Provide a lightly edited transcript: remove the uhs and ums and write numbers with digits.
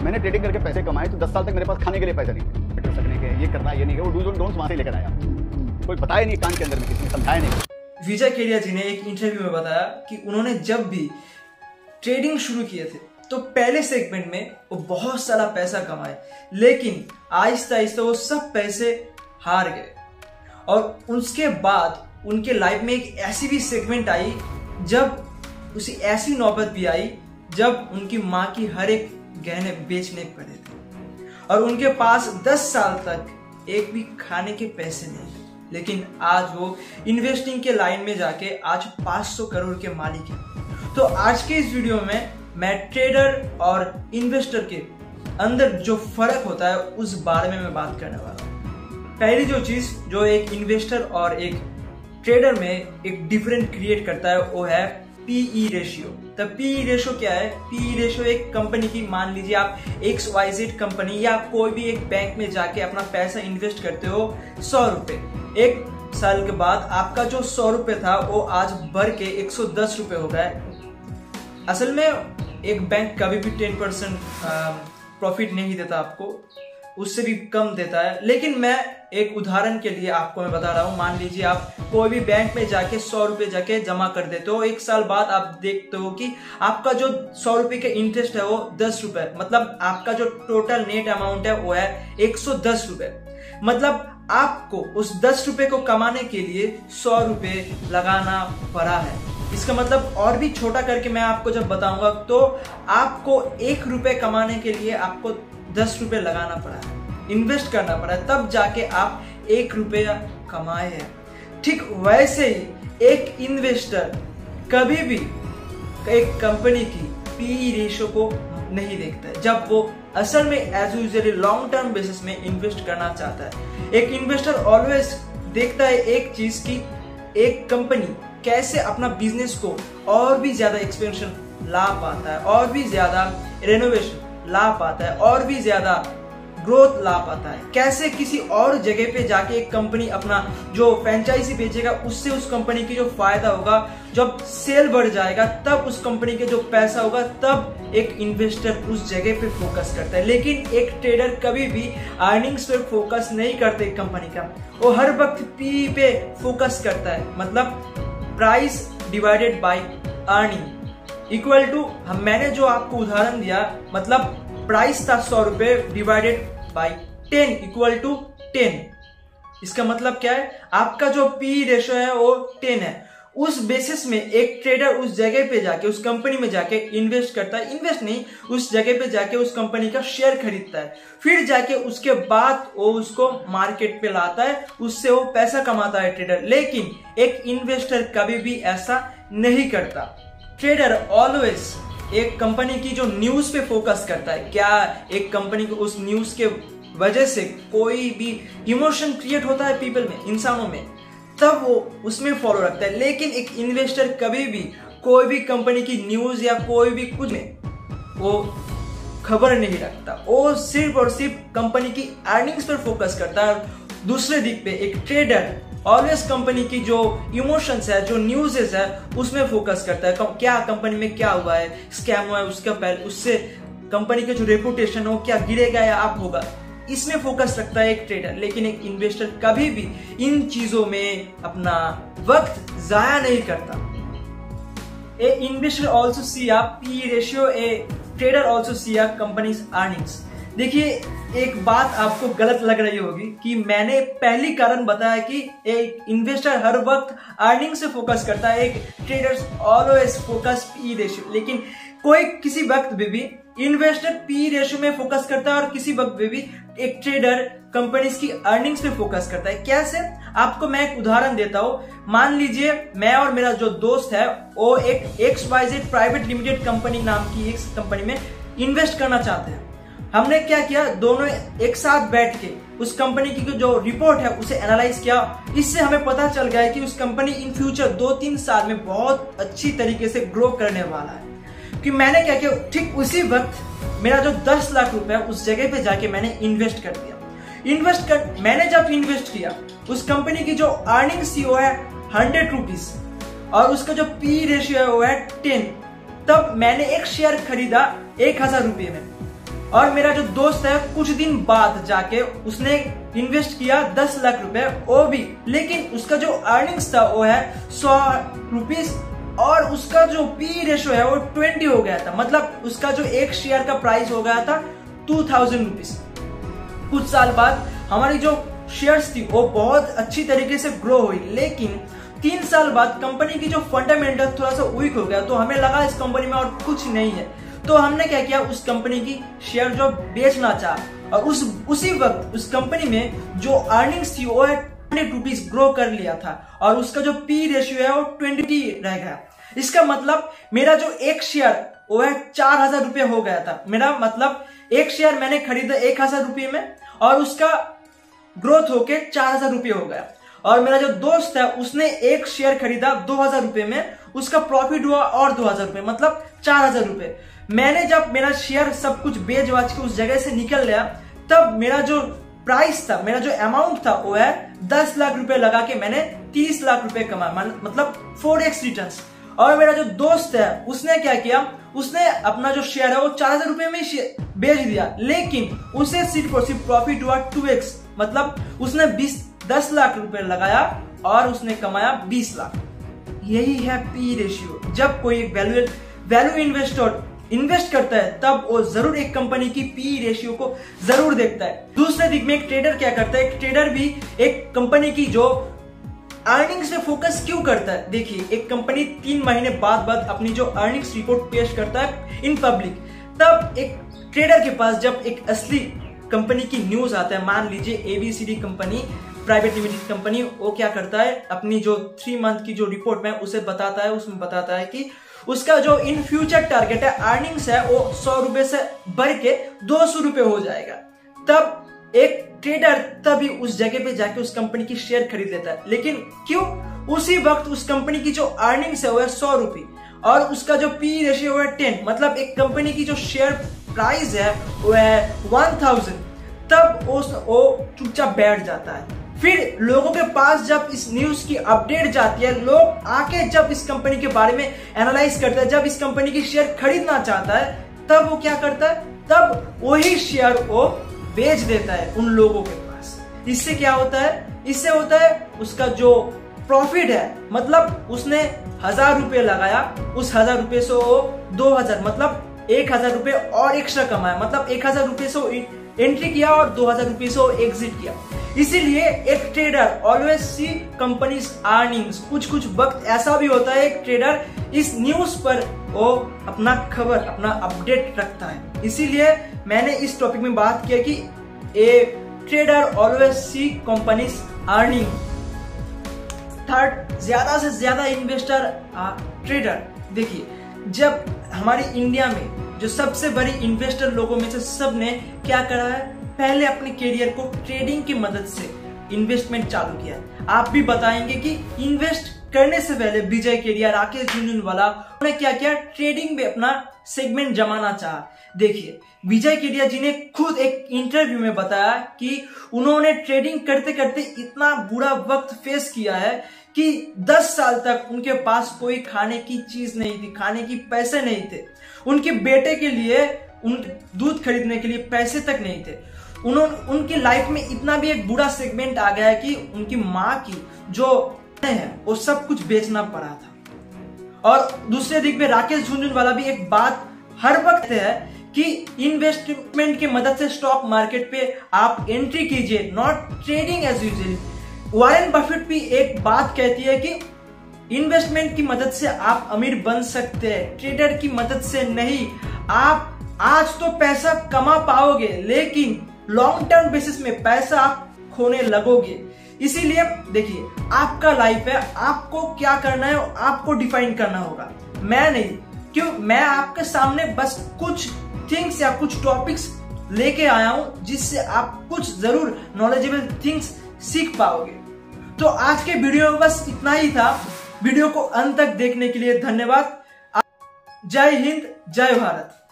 मैंने ट्रेडिंग करके पैसे कमाए तो 10 साल तक मेरे पास खाने के लिए पैसे नहीं थे, पेट्रोल सकने के, ये करना, ये नहीं, वो डूज एंड डोंट्स वहां से लेकर आया, कोई बताया नहीं कान के अंदर में, किसी ने समझाया नहीं। विजय केडिया जी ने एक इंटरव्यू में बताया कि उन्होंने जब भी ट्रेडिंग शुरू किए थे तो पहले सेगमेंट में वो बहुत सारा पैसा कमाए, लेकिन आहिस्ता आहिस्ता वो सब पैसे हार गए और उसके बाद उनके लाइफ में एक ऐसी भी सेगमेंट आई जब उसी ऐसी नौबत भी आई जब उनकी माँ की हर एक गहने बेचने पड़े थे और उनके पास 10 साल तक एक भी खाने के पैसे नहीं थे, लेकिन आज वो इन्वेस्टिंग के लाइन में जाके आज 500 करोड़ के मालिक हैं। तो आज के इस वीडियो में मैं ट्रेडर और इन्वेस्टर के अंदर जो फर्क होता है उस बारे में मैं बात करने वाला हूँ। पहली जो चीज जो एक इन्वेस्टर और एक ट्रेडर में एक डिफरेंट क्रिएट करता है वो है पीई रेशियो। तो पीई रेशियो क्या है? पीई रेशियो एक कंपनी की, मान लीजिए आप XYZ कंपनी या कोई भी एक बैंक में जाके अपना पैसा इन्वेस्ट करते हो 100 रुपए, एक साल के बाद आपका जो 100 रुपए था वो आज बढ़ के 110 रुपए हो गए। असल में एक बैंक कभी भी 10% प्रॉफिट नहीं देता आपको, उससे भी कम देता है। लेकिन मैं एक उदाहरण के लिए आपको मैं बता रहा हूँ, मान लीजिए आप कोई भी बैंक में जाके 100 रुपए जाके जमा कर देते हो, एक साल बाद आप देखते हो कि आपका जो 100 रुपए का इंटरेस्ट है वो 10 रुपए, मतलब आपका जो टोटल नेट अमाउंट है वो है 110 रुपए। मतलब आपको उस 10 रुपए को कमाने के लिए 100 रुपए लगाना पड़ा है। इसका मतलब और भी छोटा करके मैं आपको जब बताऊंगा तो आपको 1 रुपए कमाने के लिए आपको 10 रुपए लगाना पड़ा है, इन्वेस्ट करना पड़ा है, तब जाके आप 1 रुपया कमाए हैं। ठीक वैसे ही एक इन्वेस्टर कभी भी एक कंपनी की पीई रेशियो को नहीं देखता है जब वो असल में as usually long term basis में इन्वेस्ट करना चाहता है। एक इन्वेस्टर ऑलवेज देखता है एक चीज की एक कंपनी कैसे अपना बिजनेस को और भी ज्यादा एक्सपेंशन ला पाता है, और भी ज्यादा रेनोवेशन ला पाता है, और भी ज्यादा ग्रोथ ला पाता है, कैसे किसी और जगह पे जाके एक कंपनी अपना जो फ्रेंचाइजी बेचेगा उससे उस कंपनी की जो फायदा होगा, जब सेल बढ़ जाएगा तब उस कंपनी के जो पैसा होगा तब एक इन्वेस्टर उस जगह पे फोकस करता है। लेकिन एक ट्रेडर कभी भी अर्निंग्स पे फोकस नहीं करते एक कंपनी का, वो हर वक्त पी पे फोकस करता है, मतलब price divided by earning equal to, मैंने जो आपको उदाहरण दिया, मतलब प्राइस था 100 रुपए डिवाइडेड बाय 10 इक्वल टू 10। इसका मतलब क्या है? आपका जो पी रेशियो है वो 10 है। उस बेसिस में एक ट्रेडर उस जगह पे जाके उस कंपनी में जाके इन्वेस्ट करता है, इन्वेस्ट नहीं, उस जगह पे जाके उस कंपनी का शेयर खरीदता है, फिर जाके उसके बाद वो उसको मार्केट पे लाता है, उससे वो पैसा कमाता है ट्रेडर। लेकिन एक इन्वेस्टर कभी भी ऐसा नहीं करता। ट्रेडर ऑलवेज एक कंपनी की जो न्यूज पे फोकस करता है, क्या एक कंपनी को उस न्यूज के वजह से कोई भी इमोशन क्रिएट होता है पीपल में, इंसानों में, तब वो उसमें फॉलो रखता है। लेकिन एक इन्वेस्टर कभी भी कोई भी कंपनी की न्यूज या कोई भी कुछ में वो खबर नहीं रखता, वो सिर्फ और सिर्फ कंपनी की अर्निंग्स पर फोकस करता है। दूसरे दिक पे एक ट्रेडर ऑलवेज कंपनी की जो इमोशंस है, जो न्यूज़ है, उसमें फोकस करता है, क्या कंपनी में क्या हुआ है, स्कैम हुआ है, उसका पहले उससे कंपनी का जो रेपुटेशन हो क्या गिरेगा या अप होगा, इसमें फोकस रखता है एक ट्रेडर। लेकिन एक इन्वेस्टर कभी भी इन चीजों में अपना वक्त जाया नहीं करता। A investor also see a P ratio, A trader also see a companies earnings. देखिए एक बात आपको गलत लग रही होगी कि मैंने पहली कारण बताया कि एक इन्वेस्टर हर वक्त अर्निंग से फोकस करता है, एक trader always focus P ratio. लेकिन कोई किसी वक्त भी इन्वेस्टर पी रेशियो में फोकस करता है और किसी वक्त भी एक ट्रेडर कंपनीज की अर्निंग्स पे फोकस करता है। कैसे? आपको मैं एक उदाहरण देता हूँ। मान लीजिए मैं और मेरा जो दोस्त है वो एक XYZ प्राइवेट लिमिटेड कंपनी नाम की एक कंपनी में इन्वेस्ट करना चाहते हैं। हमने क्या किया, दोनों एक साथ बैठ के उस कंपनी की जो रिपोर्ट है उसे एनालाइज किया। इससे हमें पता चल गया है कि उस कंपनी इन फ्यूचर 2-3 साल में बहुत अच्छी तरीके से ग्रो करने वाला है। कि मैंने क्या किया, ठीक उसी वक्त मेरा जो 10 लाख रुपया उस जगह पे जाके मैंने इन्वेस्ट कर दिया। मैंने जब इन्वेस्ट किया उस कंपनी की जो अर्निंग्स थी वो है 100 रुपीज और उसका जो पी रेशियो है वो है 10। तब मैंने एक शेयर खरीदा 1000 रुपये में। और मेरा जो दोस्त है कुछ दिन बाद जाके उसने इन्वेस्ट किया 10 लाख रुपए, वो भी, लेकिन उसका जो अर्निंग्स था वो है 100 रुपीज और उसका जो पी रेशो है वो 20 हो गया था। मतलब उसका जो एक शेयर का प्राइस हो गया था 2000 रुपीज। कुछ साल बाद हमारी जो शेयर्स थी वो बहुत अच्छी तरीके से ग्रो हुई, लेकिन 3 साल बाद कंपनी की जो फंडामेंटल थोड़ा सा वीक हो गया, तो हमें लगा इस कंपनी में और कुछ नहीं है, तो हमने क्या किया, उस कंपनी की शेयर जो बेचना चाहा और उसी वक्त उस कंपनी में जो अर्निंग्स थी वो 20 रुपीज ग्रो कर लिया था और उसका जो पी रेशियो है वो 20 रह गया। इसका मतलब मेरा जो एक शेयर वो है 4000 रुपये हो गया था। मेरा मतलब एक शेयर मैंने खरीदा 1000 रुपये में और उसका ग्रोथ होके 4000 रुपये हो गया। और मेरा जो दोस्त है उसने एक शेयर खरीदा 2000 रुपये में, उसका प्रॉफिट हुआ और 2000 रुपये, मतलब 4000 रुपये। मैंने जब मेरा शेयर सब कुछ बेच बाच के उस जगह से निकल गया, तब मेरा जो प्राइस था, मेरा जो अमाउंट था वो है 10 लाख रुपए लगा के मैंने 30 लाख रुपए कमाया, मतलब 4x रिटर्न्स। और मेरा जो दोस्त है उसने क्या किया, उसने अपना जो शेयर है वो 4000 रुपए में बेच दिया, लेकिन उसे सिर्फ और सिर्फ प्रॉफिट हुआ 2x, मतलब उसने 10 लाख रुपए लगाया और उसने कमाया 20 लाख। यही है पी रेशियो। जब कोई वैल्यू इन्वेस्टर इन्वेस्ट करता है तब वो जरूर एक कंपनी की पी रेशियो को जरूर देखता है। दूसरे दिख में एक ट्रेडर क्या करता है, एक ट्रेडर भी एक कंपनी की जो अर्निंग्स पे फोकस क्यों करता है। देखिए, एक कंपनी 3 महीने बाद अपनी जो अर्निंग्स रिपोर्ट पेश करता है इन पब्लिक, तब एक ट्रेडर के पास जब एक असली कंपनी की न्यूज आता है, मान लीजिए ABCD company private limited company, वो क्या करता है, अपनी जो 3 मंथ की जो रिपोर्ट में उसे बताता है, उसमें बताता है कि उसका जो इन फ्यूचर टारगेट है, अर्निंग्स है, वो 100 रुपए से बढ़ के 200 रुपए हो जाएगा। तब एक ट्रेडर तभी उस जगह पे जाके उस कंपनी की शेयर खरीद लेता है। लेकिन क्यों? उसी वक्त उस कंपनी की जो अर्निंग्स है वो है 100 रुपए और उसका जो पी रेशियो है 10, मतलब एक कंपनी की जो शेयर प्राइस है वो है 1000। तब वो चुपचाप बैठ जाता है। फिर लोगों के पास जब इस न्यूज की अपडेट जाती है, लोग आके जब इस कंपनी के बारे में एनालाइज करते हैं, जब इस कंपनी की शेयर खरीदना चाहता है, तब वो क्या करता है, तब वही शेयर वो बेच देता है उन लोगों के पास। इससे क्या होता है, इससे होता है उसका जो प्रॉफिट है, मतलब उसने 1000 रुपये लगाया, उस 1000 रुपये से वो 2000, मतलब 1000 रुपये और एक्स्ट्रा कमाया, मतलब 1000 रुपये से एंट्री किया और 2000 रुपये से एग्जिट किया। इसीलिए एक trader always see companies earnings. कुछ वक्त ऐसा भी होता है एक ट्रेडर इस न्यूज पर वो अपना खबर, अपना अपडेट रखता है। इसीलिए मैंने इस टॉपिक में बात किया कि ए trader always see companies earning. Third, ज्यादा से ज्यादा इन्वेस्टर ट्रेडर। देखिए, जब हमारी इंडिया में जो सबसे बड़ी इन्वेस्टर लोगों में से सब ने क्या करा है, पहले अपने करियर को ट्रेडिंग की मदद से इन्वेस्टमेंट चालू किया। आप भी बताएंगे कि इन्वेस्ट करने से पहले विजय केडिया, राकेश झुनझुनवाला, उन्होंने क्या किया, ट्रेडिंग में अपना सेगमेंट जमाना चाहा। देखिए, विजय केडिया जी ने खुद एक इंटरव्यू में बताया कि उन्होंने ट्रेडिंग करते करते इतना बुरा वक्त फेस किया है कि 10 साल तक उनके पास कोई खाने की चीज नहीं थी, खाने की पैसे नहीं थे, उनके बेटे के लिए दूध खरीदने के लिए पैसे तक नहीं थे। उनकी लाइफ में इतना भी एक बुरा सेगमेंट आ गया है कि उनकी माँ की जो है वो सब कुछ बेचना पड़ा था। और दूसरे दिख में राकेश झुनझुनवाला भी एक बात हर वक्त है कि इन्वेस्टमेंट की मदद से स्टॉक मार्केट पे आप एंट्री कीजिए, not trading as usual. Warren Buffett भी एक बात कहती है कि इन्वेस्टमेंट की मदद से आप अमीर बन सकते हैं, ट्रेडर की मदद से नहीं। आप आज तो पैसा कमा पाओगे, लेकिन लॉन्ग टर्म बेसिस में पैसा आप खोने लगोगे। इसीलिए देखिए, आपका लाइफ है, आपको क्या करना है आपको डिफाइन करना होगा, मैं नहीं। क्यों? मैं आपके सामने बस कुछ थिंग्स या कुछ टॉपिक्स लेके आया हूं जिससे आप कुछ जरूर नॉलेजेबल थिंग्स सीख पाओगे। तो आज के वीडियो में बस इतना ही था। वीडियो को अंत तक देखने के लिए धन्यवाद। जय हिंद, जय भारत।